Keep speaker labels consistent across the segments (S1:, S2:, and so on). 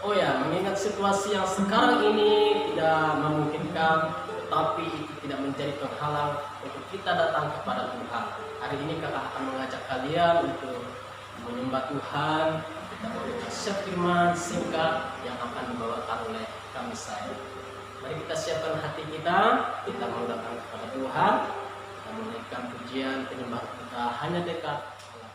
S1: Oh ya, mengingat situasi yang sekarang ini tidak memungkinkan, tetapi itu tidak menjadi penghalang untuk kita datang kepada Tuhan. Hari ini kakak akan mengajak kalian untuk menyembah Tuhan. Kita memberikan firman singkat yang akan dibawakan oleh kami saya. Mari kita siapkan hati kita mau datang kepada Tuhan, kita menaikkan pujian penyembahan kita hanya dekat Allah.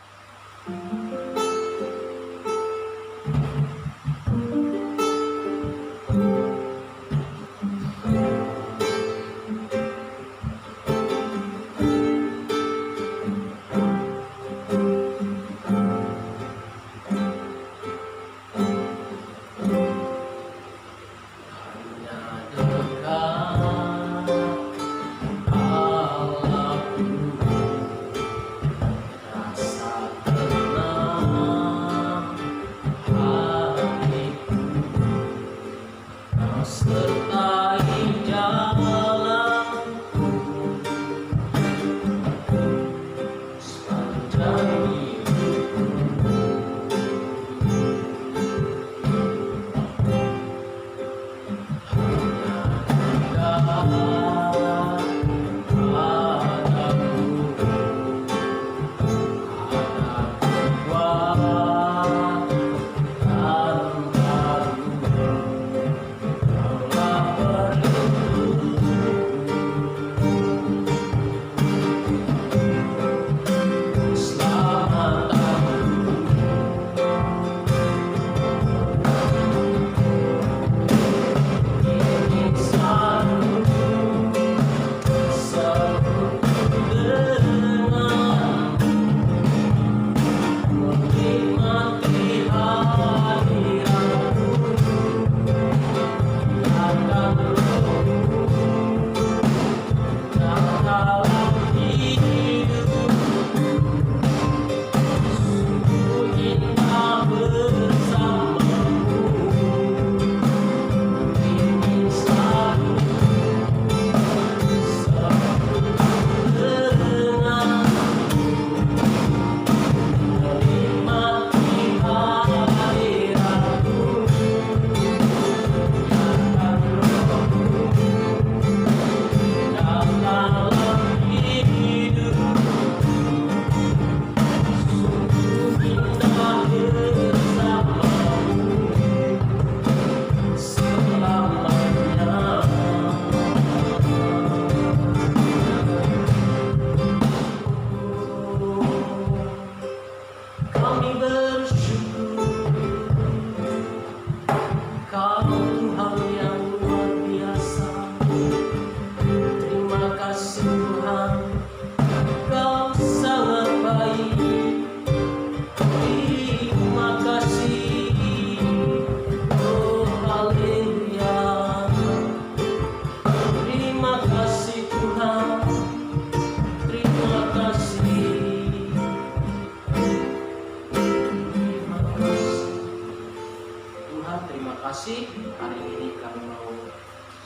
S1: Hari ini kami mau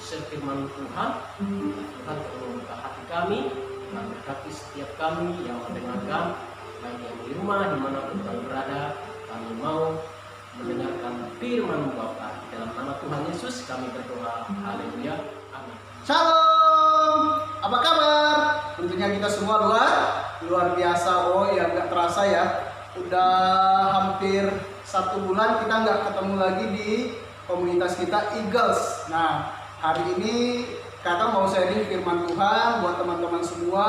S1: share firman Tuhan. Tuhan tolong membuka hati kami, dan berkati setiap kami yang mendengarkan, baik yang di rumah dimanapun kami berada. Kami mau mendengarkan firman Bapa. Dalam nama Tuhan Yesus kami berdoa. Haleluya. Amin.
S2: Shalom, apa kabar? Tentunya kita semua luar biasa. Oh ya, nggak terasa ya, udah hampir 1 bulan kita nggak ketemu lagi di komunitas kita Eagles. Nah, hari ini kakak mau sharing firman Tuhan buat teman-teman semua,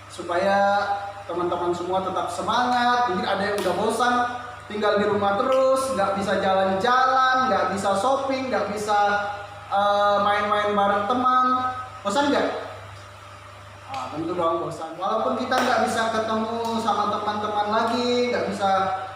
S2: supaya teman-teman semua tetap semangat. Mungkin ada yang udah bosan tinggal di rumah terus, nggak bisa jalan-jalan, nggak bisa shopping, nggak bisa main-main bareng teman. Bosan nggak? Tentu dong bosan. Walaupun kita nggak bisa ketemu sama teman-teman lagi, nggak bisa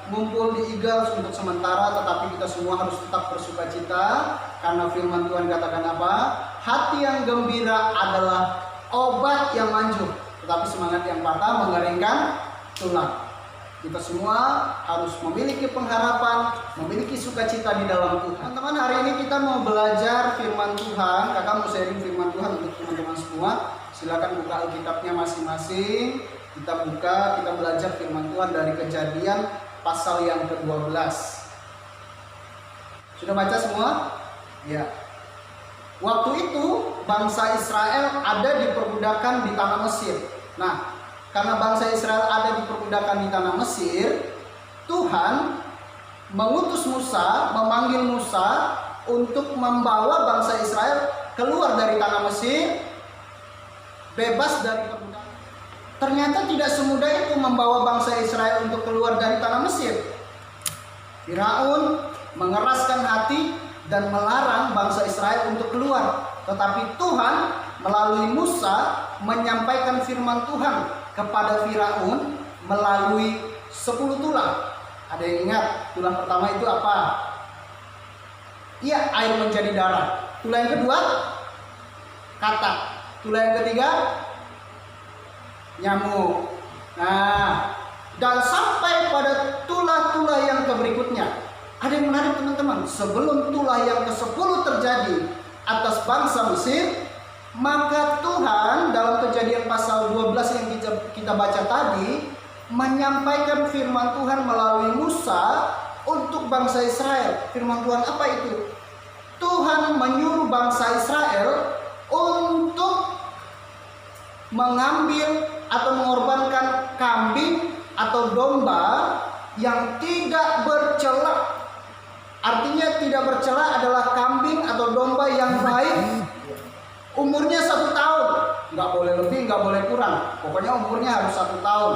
S2: ngumpul di Eagles untuk sementara, tetapi kita semua harus tetap bersuka cita karena firman Tuhan katakan apa? Hati yang gembira adalah obat yang manjur, tetapi semangat yang patah menggaringkan tulang. Kita semua harus memiliki pengharapan, memiliki sukacita di dalam Tuhan. Teman-teman, hari ini kita mau belajar firman Tuhan. Kakak mau sharing firman Tuhan untuk teman-teman semua. Silakan buka Alkitabnya masing-masing. Kita buka, kita belajar firman Tuhan dari Kejadian pasal yang ke-12. Sudah baca semua? Ya. Waktu itu bangsa Israel ada di perbudakan di tanah Mesir. Nah, karena bangsa Israel ada di perbudakan di tanah Mesir, Tuhan mengutus Musa, memanggil Musa untuk membawa bangsa Israel keluar dari tanah Mesir, bebas dari perbudakan. Ternyata tidak semudah itu membawa bangsa Israel untuk keluar dari tanah Mesir. Firaun mengeraskan hati dan melarang bangsa Israel untuk keluar. Tetapi Tuhan melalui Musa menyampaikan firman Tuhan kepada Firaun melalui 10 tulah. Ada yang ingat tulah pertama itu apa? Iya, air menjadi darah. Tulah yang kedua, katak. Tulah yang ketiga, nyamuk. Nah, dan sampai pada tulah-tulah yang berikutnya. Ada yang menarik teman-teman. Sebelum tulah yang ke-10 terjadi atas bangsa Mesir, maka Tuhan dalam Kejadian pasal 12 yang kita baca tadi menyampaikan firman Tuhan melalui Musa untuk bangsa Israel. Firman Tuhan apa itu? Tuhan menyuruh bangsa Israel untuk mengambil atau mengorbankan kambing atau domba yang tidak bercela. Artinya tidak bercela adalah kambing atau domba yang baik, umurnya 1 tahun, nggak boleh lebih, nggak boleh kurang, pokoknya umurnya harus 1 tahun.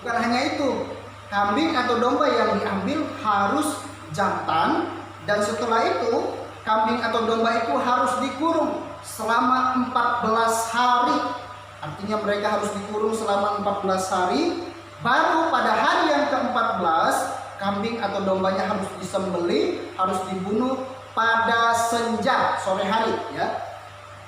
S2: Bukan hanya itu, kambing atau domba yang diambil harus jantan, dan setelah itu kambing atau domba itu harus dikurung selama 14 hari. Artinya mereka harus dikurung selama 14 hari. Baru pada hari yang ke-14 kambing atau dombanya harus disembelih, harus dibunuh pada senja sore hari, ya.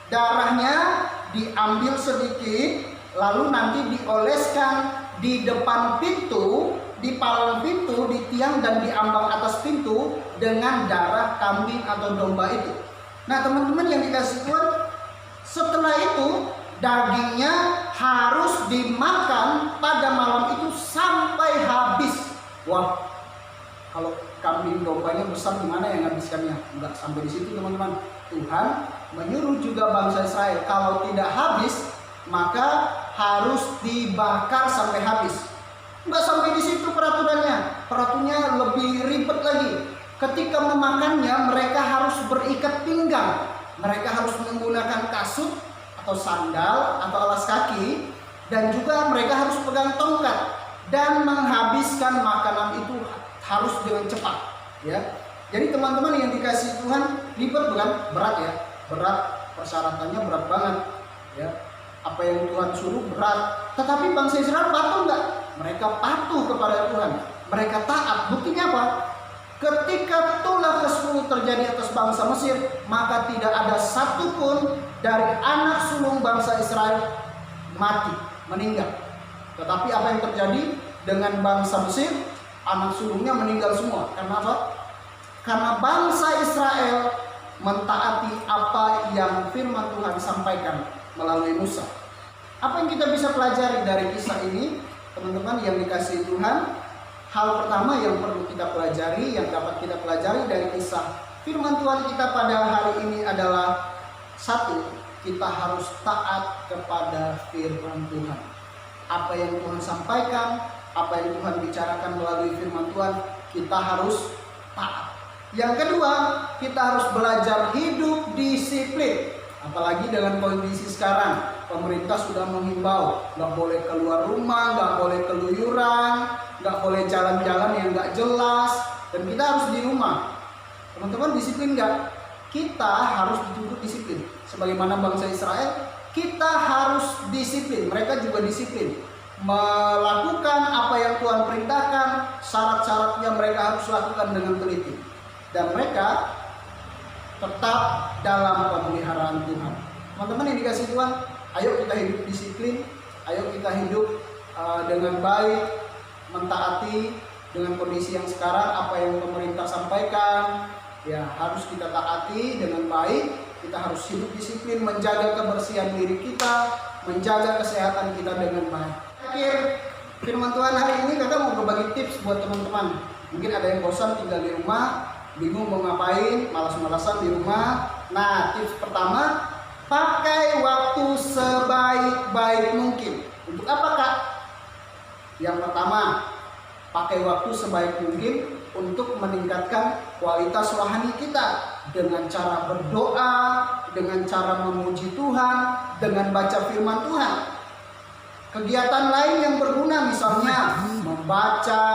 S2: Darahnya diambil sedikit, lalu nanti dioleskan di depan pintu, di palang pintu, di tiang dan di ambang atas pintu dengan darah kambing atau domba itu. Nah, teman-teman yang dikasih Tuhan, setelah itu dagingnya harus dimakan pada malam itu sampai habis. Wah, kalau kambing dombanya besar gimana yang habiskannya? Enggak sampai di situ, teman-teman. Tuhan menyuruh juga bangsa Israel kalau tidak habis maka harus dibakar sampai habis. Enggak sampai di situ peraturannya. Peraturannya lebih ribet lagi. Ketika memakannya mereka harus berikat pinggang. Mereka harus menggunakan kasut atau sandal atau alas kaki, dan juga mereka harus pegang tongkat dan menghabiskan makanan itu harus dengan cepat, ya. Jadi teman-teman yang dikasih Tuhan, ribet bukan? Berat ya, berat, persyaratannya berat banget, ya. Apa yang Tuhan suruh berat, tetapi bangsa Israel patuh nggak? Mereka patuh kepada Tuhan, mereka taat. Buktinya apa? Ketika tulah ke-10 terjadi atas bangsa Mesir, maka tidak ada satupun dari anak sulung bangsa Israel mati, meninggal. Tetapi apa yang terjadi dengan bangsa Mesir? Anak sulungnya meninggal semua. Karena apa? Karena bangsa Israel mentaati apa yang firman Tuhan sampaikan melalui Musa. Apa yang kita bisa pelajari dari kisah ini, teman-teman yang dikasihi Tuhan? Hal pertama yang perlu kita pelajari, yang dapat kita pelajari dari kisah firman Tuhan kita pada hari ini adalah, satu, kita harus taat kepada firman Tuhan. Apa yang Tuhan sampaikan, apa yang Tuhan bicarakan melalui firman Tuhan, kita harus taat. Yang kedua, kita harus belajar hidup disiplin. Apalagi dengan kondisi sekarang, pemerintah sudah menghimbau nggak boleh keluar rumah, nggak boleh keluyuran, nggak boleh jalan-jalan yang nggak jelas, dan kita harus di rumah. Teman-teman disiplin nggak? Kita harus dituntut disiplin. Sebagaimana bangsa Israel, kita harus disiplin. Mereka juga disiplin melakukan apa yang Tuhan perintahkan. Syarat-syaratnya mereka harus lakukan dengan teliti, dan mereka tetap dalam pemeliharaan Tuhan. Teman-teman yang dikasih Tuhan, ayo kita hidup disiplin, ayo kita hidup dengan baik, mentaati dengan kondisi yang sekarang. Apa yang pemerintah sampaikan, ya harus kita taati dengan baik. Kita harus hidup disiplin, menjaga kebersihan diri kita, menjaga kesehatan kita dengan baik. Akhir firman Tuhan hari ini, kakak mau berbagi tips buat teman-teman. Mungkin ada yang bosan tinggal di rumah, bingung mau ngapain, malas-malasan di rumah. Nah, tips pertama, pakai waktu sebaik-baik mungkin. Untuk apa, Kak? Yang pertama, pakai waktu sebaik mungkin untuk meningkatkan kualitas rohani kita dengan cara berdoa, dengan cara memuji Tuhan, dengan baca firman Tuhan. Kegiatan lain yang berguna misalnya membaca,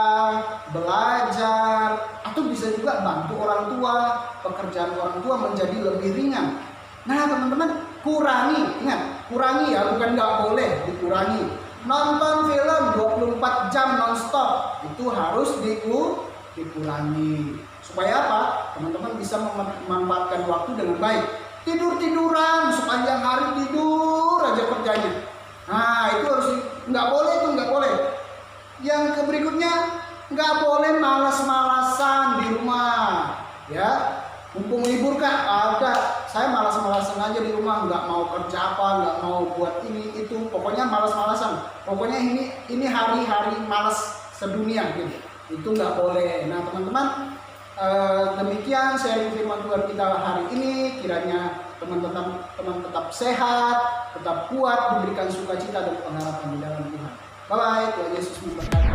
S2: belajar, atau bisa juga bantu orang tua, pekerjaan orang tua menjadi lebih ringan. Nah teman-teman, kurangi, ingat, kurangi ya, bukan nggak boleh, dikurangi. Nonton film 24 jam nonstop itu harus dikurangi. Supaya apa? Teman-teman bisa memanfaatkan waktu dengan baik. Tidur-tiduran sepanjang hari, tidur aja kerjanya. Nah itu harus, nggak boleh, itu nggak boleh. Yang berikutnya, nggak boleh malas-malasan di rumah, ya. Mumpung libur kan ada, saya malas-malasan aja di rumah, nggak mau kerja apa, nggak mau buat ini itu, pokoknya malas-malasan. Pokoknya ini hari-hari malas sedunia gitu. Itu nggak boleh. Nah teman-teman, demikian sharing firman Tuhan kita hari ini. Kiranya teman-teman tetap sehat, tetap kuat, diberikan sukacita dan pengharapan di dalam Tuhan. Bye bye, Tuhan Yesus memberkati.